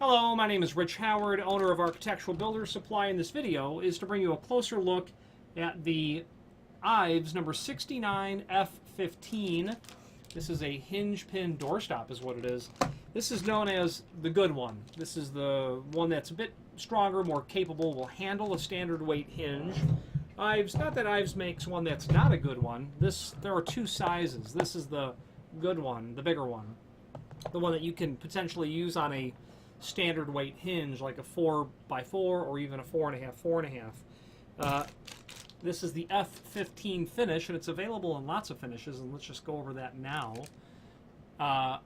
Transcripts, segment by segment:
Hello, my name is Rich Howard, owner of Architectural Builder Supply, and this video is to bring you a closer look at the Ives number 69F15. This is a hinge pin doorstop is what it is. This is known as the good one. This is the one that's a bit stronger, more capable, will handle a standard weight hinge. Ives, not that Ives makes one that's not a good one. There are two sizes. This is the good one, the bigger one. The one that you can potentially use on a standard weight hinge like a 4x4 or even a 4.5. This is the F15 finish, and it's available in lots of finishes, and let's just go over that now. The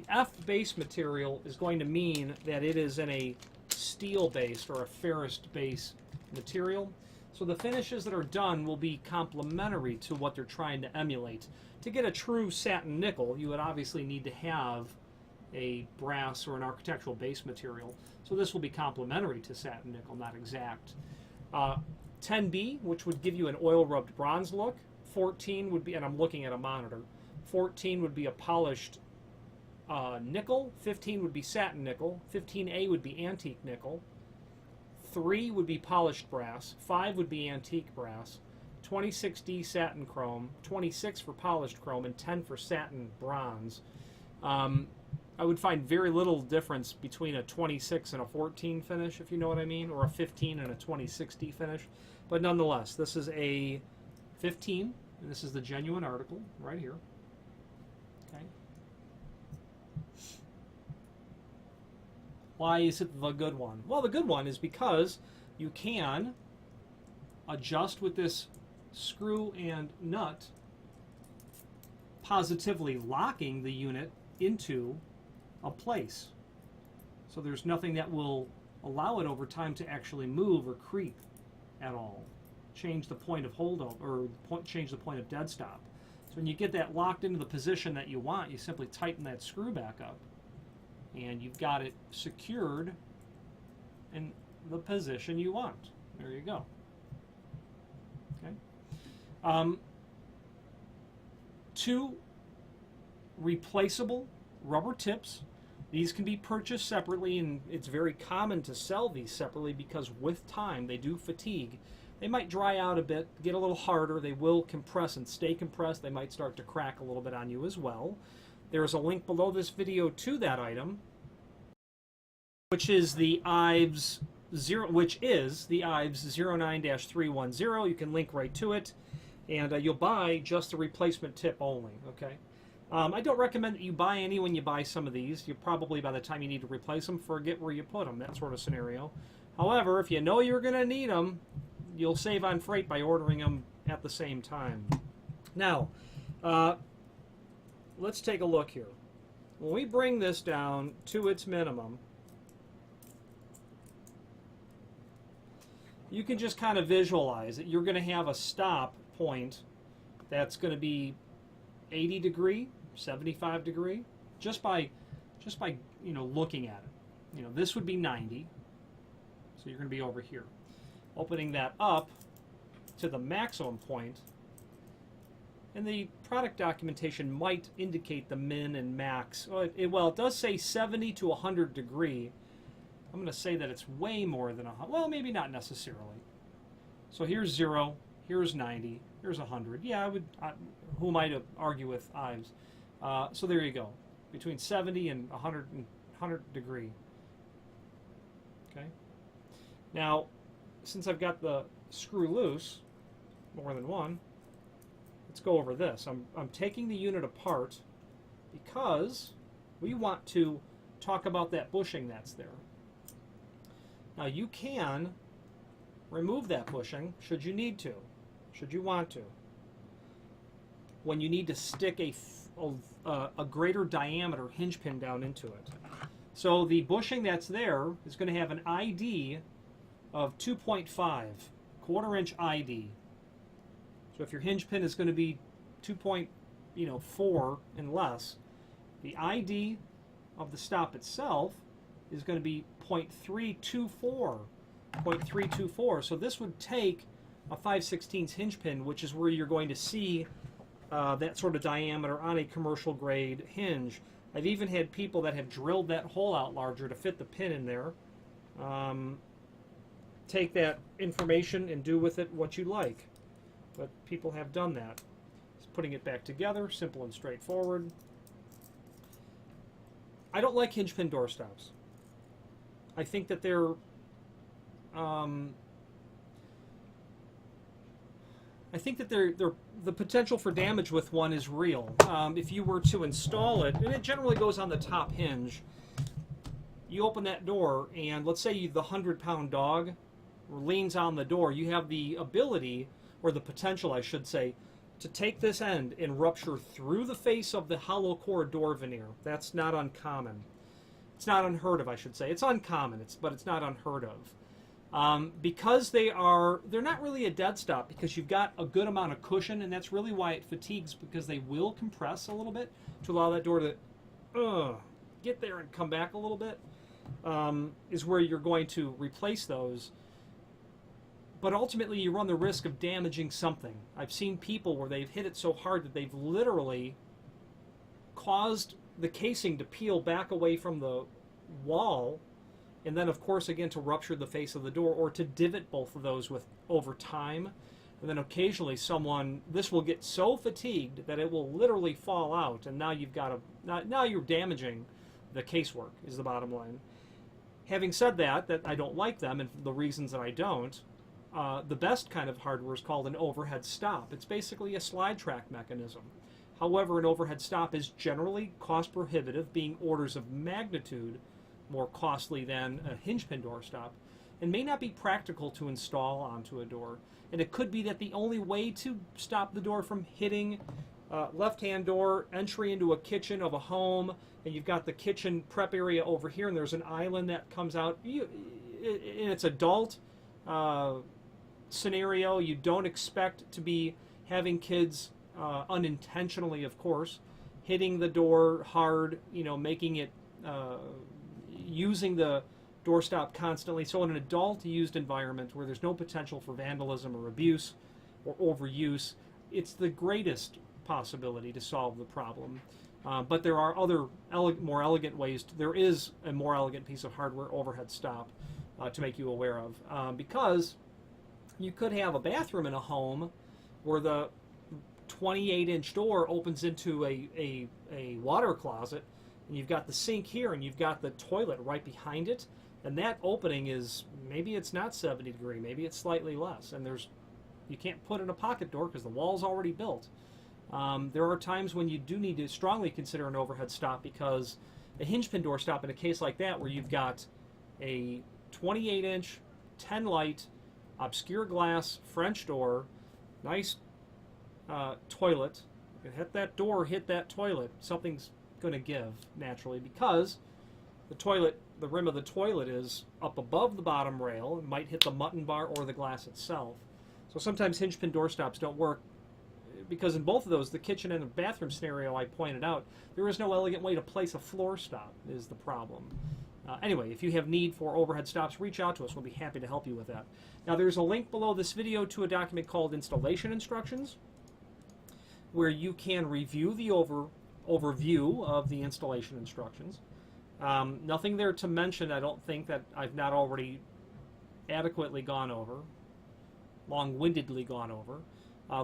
F base material is going to mean that it is in a steel-based or a ferrous-based material. So the finishes that are done will be complementary to what they're trying to emulate. To get a true satin nickel, you would obviously need to have a brass or an architectural base material. So this will be complementary to satin nickel, not exact. 10B, which would give you an oil-rubbed bronze look. 14 would be, and I'm looking at a monitor, 14 would be a polished nickel. 15 would be satin nickel. 15A would be antique nickel. 3 would be polished brass. 5 would be antique brass. 26D satin chrome. 26 for polished chrome, and 10 for satin bronze. I would find very little difference between a 26 and a 14 finish, if you know what I mean, or a 15 and a 26D finish. But nonetheless, this is a 15, and this is the genuine article right here. Okay. Why is it the good one? Well, the good one is because you can adjust with this screw and nut, positively locking the unit into a place. So there's nothing that will allow it over time to actually move or creep at all. Change the point of hold up, or change the point of dead stop. So when you get that locked into the position that you want, you simply tighten that screw back up, and you've got it secured in the position you want. There you go. Okay. 2 replaceable rubber tips. These can be purchased separately, and it's very common to sell these separately because with time they do fatigue. They might dry out a bit, get a little harder. They will compress and stay compressed. They might start to crack a little bit on you as well. There's a link below this video to that item, which is the Ives 09-310. You can link right to it, and you'll buy just the replacement tip only. Okay. I don't recommend that you buy any when you buy some of these. You probably, by the time you need to replace them, forget where you put them, that sort of scenario. However, if you know you're going to need them, you'll save on freight by ordering them at the same time. Now, let's take a look here. When we bring this down to its minimum, you can just kind of visualize that you're going to have a stop point that's going to be 80 degree, 75 degree, just by looking at it. This would be 90, so you're going to be over here. Opening that up to the maximum point, and the product documentation might indicate the min and max. Well, it does say 70 to 100 degree. I'm going to say that it's way more than 100. Well, maybe not necessarily. So here's 0, here's 90, here's 100. Yeah, who am I to argue with Ives? So there you go, between 70 and 100 degree. Okay. Now, since I've got the screw loose, more than one, let's go over this. I'm taking the unit apart because we want to talk about that bushing that's there. Now you can remove that bushing should you need to, should you want to, when you need to stick a greater diameter hinge pin down into it. So the bushing that's there is going to have an ID of 2.5, quarter-inch ID. So if your hinge pin is going to be 2.4 and less, the ID of the stop itself is going to be 0.324. So this would take a 5/16 hinge pin, which is where you're going to see that sort of diameter on a commercial grade hinge. I've even had people that have drilled that hole out larger to fit the pin in there. Take that information and do with it what you like. But people have done that. Just putting it back together, simple and straightforward. I don't like hinge pin door stops. I think that they're the potential for damage with one is real. If you were to install it, and it generally goes on the top hinge, you open that door, and let's say the 100-pound dog leans on the door, you have the ability, or the potential, I should say, to take this end and rupture through the face of the hollow core door veneer. That's not uncommon. It's not unheard of, I should say. It's uncommon, but it's not unheard of. Because they're not really a dead stop, because you've got a good amount of cushion, and that's really why it fatigues, because they will compress a little bit to allow that door to get there and come back a little bit, is where you're going to replace those. But ultimately, you run the risk of damaging something. I've seen people where they've hit it so hard that they've literally caused the casing to peel back away from the wall, and then, of course, again, to rupture the face of the door, or to divot both of those over time. And then occasionally this will get so fatigued that it will literally fall out, and now now you're damaging the casework, is the bottom line. Having said that I don't like them, and the reasons that I don't, the best kind of hardware is called an overhead stop. It's basically a slide track mechanism. However, an overhead stop is generally cost prohibitive, being orders of magnitude more costly than a hinge pin door stop, and may not be practical to install onto a door. And it could be that the only way to stop the door from hitting left-hand door, entry into a kitchen of a home, and you've got the kitchen prep area over here, and there's an island that comes out. In its adult scenario, you don't expect to be having kids unintentionally, of course, hitting the door hard, making it, using the doorstop constantly. So in an adult-used environment where there's no potential for vandalism or abuse or overuse, it's the greatest possibility to solve the problem. But there are other more elegant ways. There is a more elegant piece of hardware, overhead stop, to make you aware of. Because you could have a bathroom in a home where the 28-inch door opens into a water closet, and you've got the sink here, and you've got the toilet right behind it, and that opening is, maybe it's not 70 degree, maybe it's slightly less, and you can't put in a pocket door because the wall's already built. There are times when you do need to strongly consider an overhead stop, because a hinge pin door stop in a case like that, where you've got a 28-inch, 10-light, obscure glass French door, nice toilet, you hit that door, hit that toilet, something's going to give naturally, because the rim of the toilet is up above the bottom rail. It might hit the mutton bar or the glass itself. So sometimes hinge pin door stops don't work, because in both of those, the kitchen and the bathroom scenario I pointed out, there is no elegant way to place a floor stop, is the problem. Anyway, if you have need for overhead stops, reach out to us. We'll be happy to help you with that. Now, there's a link below this video to a document called Installation Instructions, where you can review the overview of the installation instructions. Nothing there to mention, I don't think, that I've not already adequately gone over, long-windedly gone over.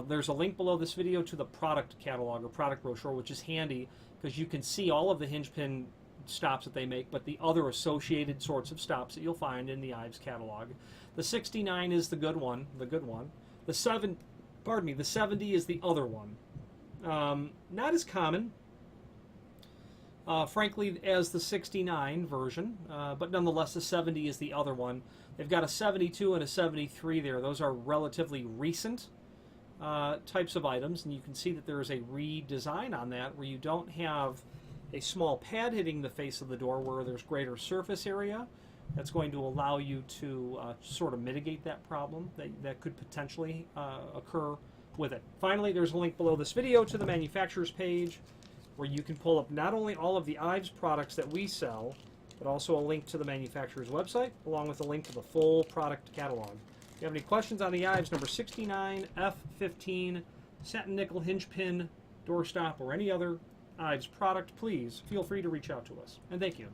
There's a link below this video to the product catalog or product brochure, which is handy because you can see all of the hinge pin stops that they make, but the other associated sorts of stops that you'll find in the Ives catalog. The 69 is the good one. The 70 is the other one. Not as common, frankly, as the 69 version, but nonetheless the 70 is the other one. They've got a 72 and a 73 there. Those are relatively recent types of items, and you can see that there is a redesign on that where you don't have a small pad hitting the face of the door, where there's greater surface area. That's going to allow you to sort of mitigate that problem that could potentially occur with it. Finally, there's a link below this video to the manufacturer's page, where you can pull up not only all of the Ives products that we sell, but also a link to the manufacturer's website, along with a link to the full product catalog. If you have any questions on the Ives number 69, F15, satin nickel hinge pin doorstop, or any other Ives product, please feel free to reach out to us. And thank you.